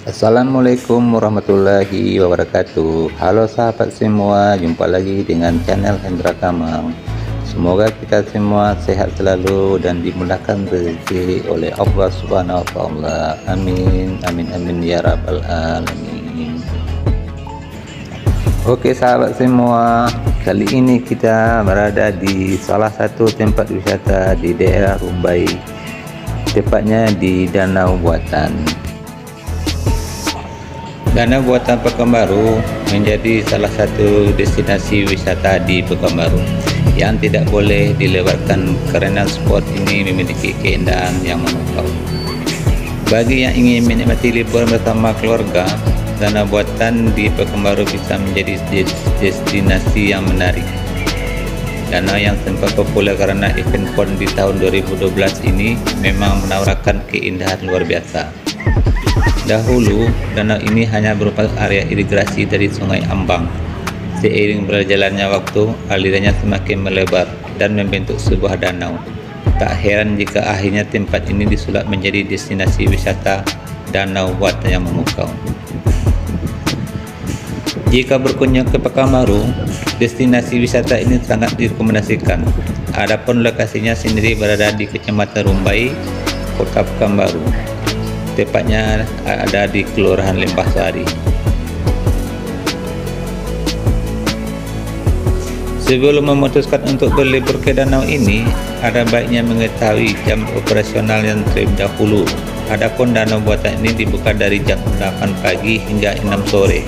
Assalamualaikum warahmatullahi wabarakatuh. Halo sahabat semua, jumpa lagi dengan channel Hendra Kamang. Semoga kita semua sehat selalu dan dimudahkan rezeki oleh Allah Subhanahu wa taala. Amin amin amin ya rabbal alamin. Oke sahabat semua, kali ini kita berada di salah satu tempat wisata di daerah Rumbai, tepatnya di Danau Buatan. Danau Buatan Pekanbaru menjadi salah satu destinasi wisata di Pekanbaru yang tidak boleh dilewatkan karena spot ini memiliki keindahan yang memukau. Bagi yang ingin menikmati liburan bersama keluarga, Danau Buatan di Pekanbaru bisa menjadi destinasi yang menarik. Danau yang sempat populer karena event PON di tahun 2012 ini memang menawarkan keindahan luar biasa. Dahulu, danau ini hanya berupa area irigasi dari Sungai Ambang. Seiring berjalannya waktu, alirannya semakin melebar dan membentuk sebuah danau. Tak heran jika akhirnya tempat ini disulap menjadi destinasi wisata Danau Buatan yang memukau. Jika berkunjung ke Pekanbaru, destinasi wisata ini sangat direkomendasikan. Adapun lokasinya sendiri berada di Kecamatan Rumbai, Kota Pekanbaru. Tepatnya ada di Kelurahan Lembah Sari. Sebelum memutuskan untuk berlibur ke danau ini, ada baiknya mengetahui jam operasional yang terlebih dahulu. Adapun Danau Buatan ini dibuka dari jam 8 pagi hingga 6 sore.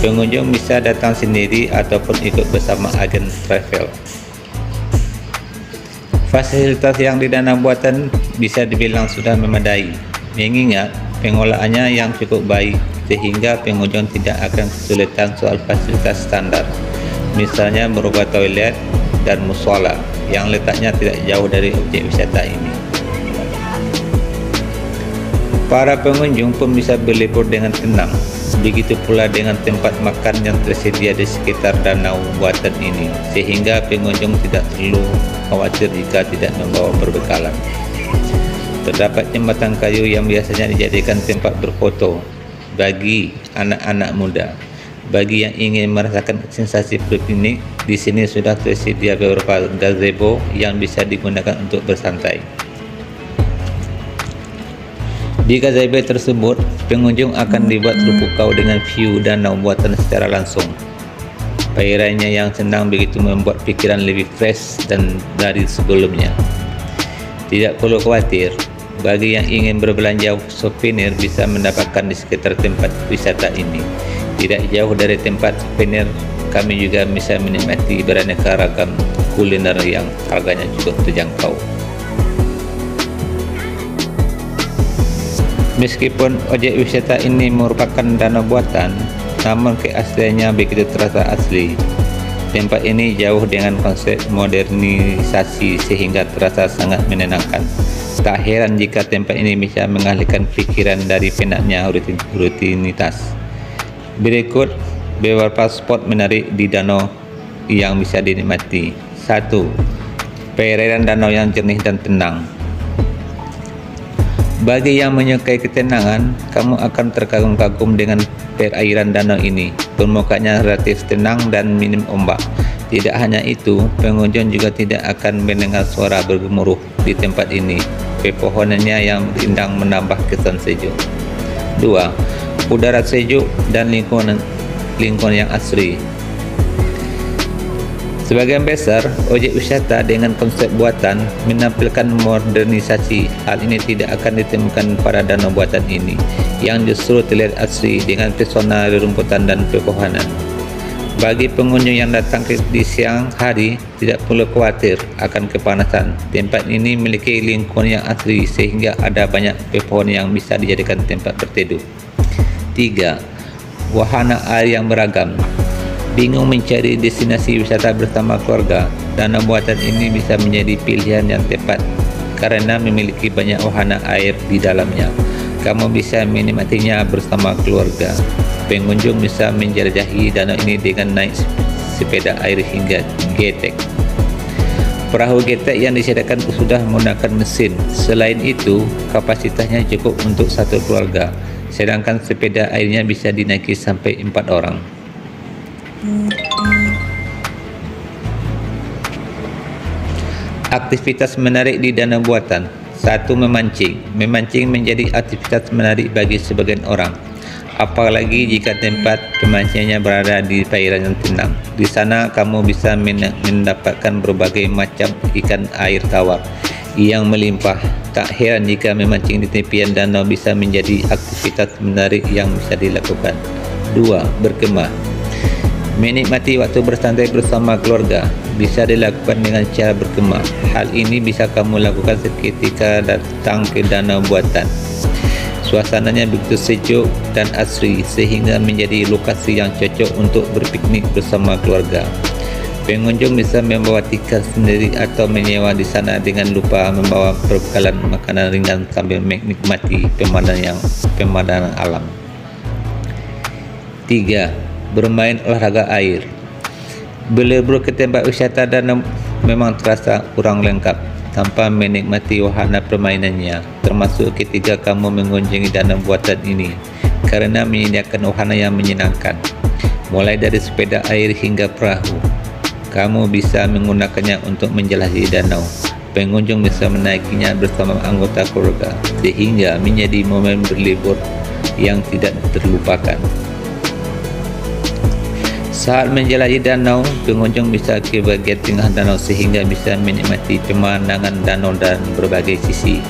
Pengunjung bisa datang sendiri ataupun ikut bersama agen travel. Fasilitas yang di Danau Buatan bisa dibilang sudah memadai, mengingat pengelolaannya yang cukup baik sehingga pengunjung tidak akan kesulitan soal fasilitas standar, misalnya berupa toilet dan mushola yang letaknya tidak jauh dari objek wisata ini. Para pengunjung pun bisa berlibur dengan tenang, begitu pula dengan tempat makan yang tersedia di sekitar Danau Buatan ini, sehingga pengunjung tidak perlu khawatir jika tidak membawa perbekalan. Terdapat jembatan kayu yang biasanya dijadikan tempat berfoto bagi anak-anak muda. Bagi yang ingin merasakan sensasi berpiknik, di sini sudah tersedia beberapa gazebo yang bisa digunakan untuk bersantai. Di gazebo tersebut, pengunjung akan dibuat terpukau dengan view Danau Buatan secara langsung. Pairannya yang senang begitu membuat pikiran lebih fresh dan dari sebelumnya. Tidak perlu khawatir, bagi yang ingin berbelanja souvenir bisa mendapatkan di sekitar tempat wisata ini. Tidak jauh dari tempat souvenir, kami juga bisa menikmati beraneka ragam kuliner yang harganya cukup terjangkau. Meskipun objek wisata ini merupakan danau buatan, namun keasliannya begitu terasa asli. Tempat ini jauh dengan konsep modernisasi sehingga terasa sangat menenangkan. Tak heran jika tempat ini bisa mengalihkan pikiran dari penatnya rutinitas. Berikut beberapa spot menarik di danau yang bisa dinikmati. 1. Perairan danau yang jernih dan tenang. Bagi yang menyukai ketenangan, kamu akan terkagum-kagum dengan perairan danau ini. Permukaannya relatif tenang dan minim ombak. Tidak hanya itu, pengunjung juga tidak akan mendengar suara bergemuruh di tempat ini. Pepohonannya yang rindang menambah kesan sejuk. 2. Udara sejuk dan lingkungan yang asri. Sebagian besar objek wisata dengan konsep buatan menampilkan modernisasi. Hal ini tidak akan ditemukan pada danau buatan ini, yang justru terlihat asri dengan pesona rerumputan dan pepohonan. Bagi pengunjung yang datang di siang hari, tidak perlu khawatir akan kepanasan. Tempat ini memiliki lingkungan yang asri sehingga ada banyak pepohonan yang bisa dijadikan tempat berteduh. 3. Wahana air yang beragam. Bingung mencari destinasi wisata bersama keluarga? Danau Buatan ini bisa menjadi pilihan yang tepat karena memiliki banyak wahana air di dalamnya. Kamu bisa menikmatinya bersama keluarga. Pengunjung bisa menjelajahi danau ini dengan naik sepeda air hingga getek. Perahu getek yang disediakan sudah menggunakan mesin. Selain itu, kapasitasnya cukup untuk satu keluarga. sedangkan sepeda airnya bisa dinaiki sampai 4 orang. Aktivitas menarik di danau buatan. 1. Memancing. Memancing menjadi aktivitas menarik bagi sebagian orang, apalagi jika tempat pemancingannya berada di perairan yang tenang. Di sana kamu bisa mendapatkan berbagai macam ikan air tawar yang melimpah. Tak heran jika memancing di tepian danau bisa menjadi aktivitas menarik yang bisa dilakukan. 2. Berkemah. Menikmati waktu bersantai bersama keluarga bisa dilakukan dengan cara berkemah. Hal ini bisa kamu lakukan seketika datang ke danau buatan. Suasananya begitu sejuk dan asri sehingga menjadi lokasi yang cocok untuk berpiknik bersama keluarga. Pengunjung bisa membawa tikar sendiri atau menyewa di sana dengan lupa membawa perbekalan makanan ringan sambil menikmati pemandangan alam. 3. Bermain olahraga air. Berlibur ke tempat wisata danau memang terasa kurang lengkap tanpa menikmati wahana permainannya, termasuk ketika kamu mengunjungi danau buatan ini, karena menyediakan wahana yang menyenangkan, mulai dari sepeda air hingga perahu. Kamu bisa menggunakannya untuk menjelajahi danau. Pengunjung bisa menaikinya bersama anggota keluarga, sehingga menjadi momen berlibur yang tidak terlupakan. Saat menjelajahi danau, pengunjung bisa ke bagian tengah danau sehingga bisa menikmati pemandangan danau dan berbagai sisi.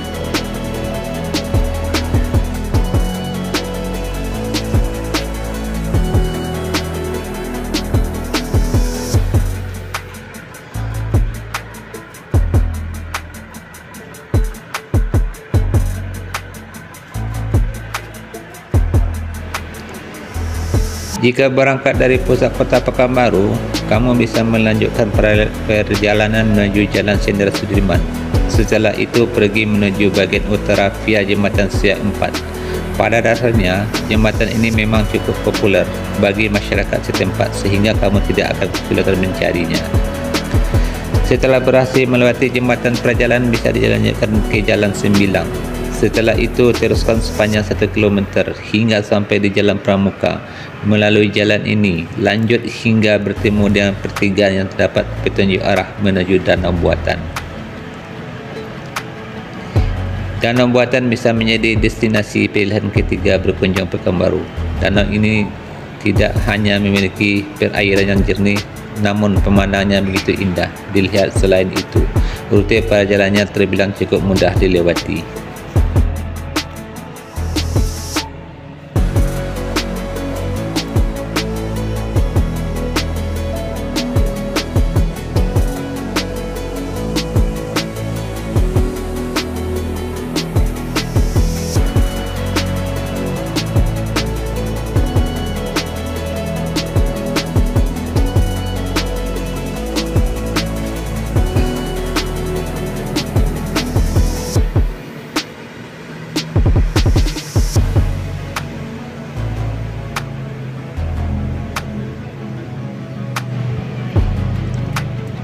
Jika berangkat dari pusat kota Pekanbaru, kamu bisa melanjutkan perjalanan menuju Jalan Jenderal Sudirman. Setelah itu pergi menuju bagian utara via Jembatan Siak 4. Pada dasarnya, jembatan ini memang cukup populer bagi masyarakat setempat sehingga kamu tidak akan kesulitan mencarinya. Setelah berhasil melewati jembatan, perjalanan bisa dilanjutkan ke Jalan Sembilang. Setelah itu teruskan sepanjang 1 km hingga sampai di Jalan Pramuka. Melalui jalan ini, lanjut hingga bertemu dengan pertigaan yang terdapat petunjuk arah menuju danau buatan. Danau buatan bisa menjadi destinasi pilihan ketiga berkunjung Pekanbaru. Danau ini tidak hanya memiliki perairan yang jernih, namun pemandangannya begitu indah dilihat. Selain itu, rute perjalanannya terbilang cukup mudah dilewati.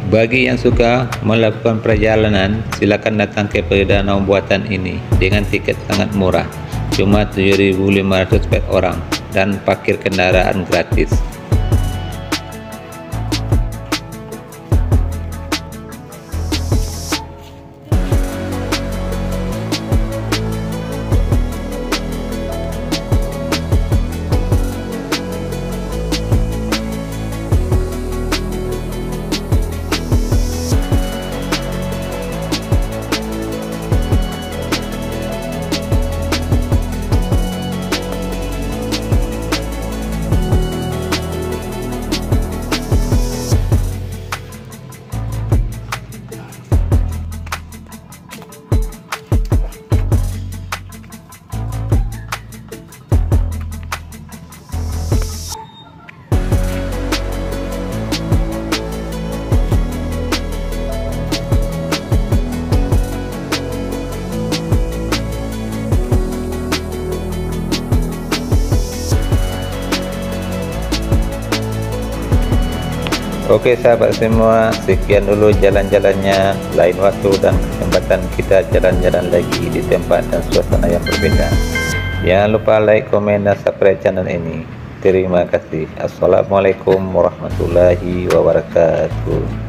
Bagi yang suka melakukan perjalanan, silakan datang ke danau buatan ini dengan tiket sangat murah, cuma 7.500 per orang, dan parkir kendaraan gratis. Oke sahabat semua, sekian dulu jalan-jalannya. Lain waktu dan kesempatan kita jalan-jalan lagi di tempat dan suasana yang berbeda. Jangan lupa like, komen, dan subscribe channel ini. Terima kasih. Assalamualaikum warahmatullahi wabarakatuh.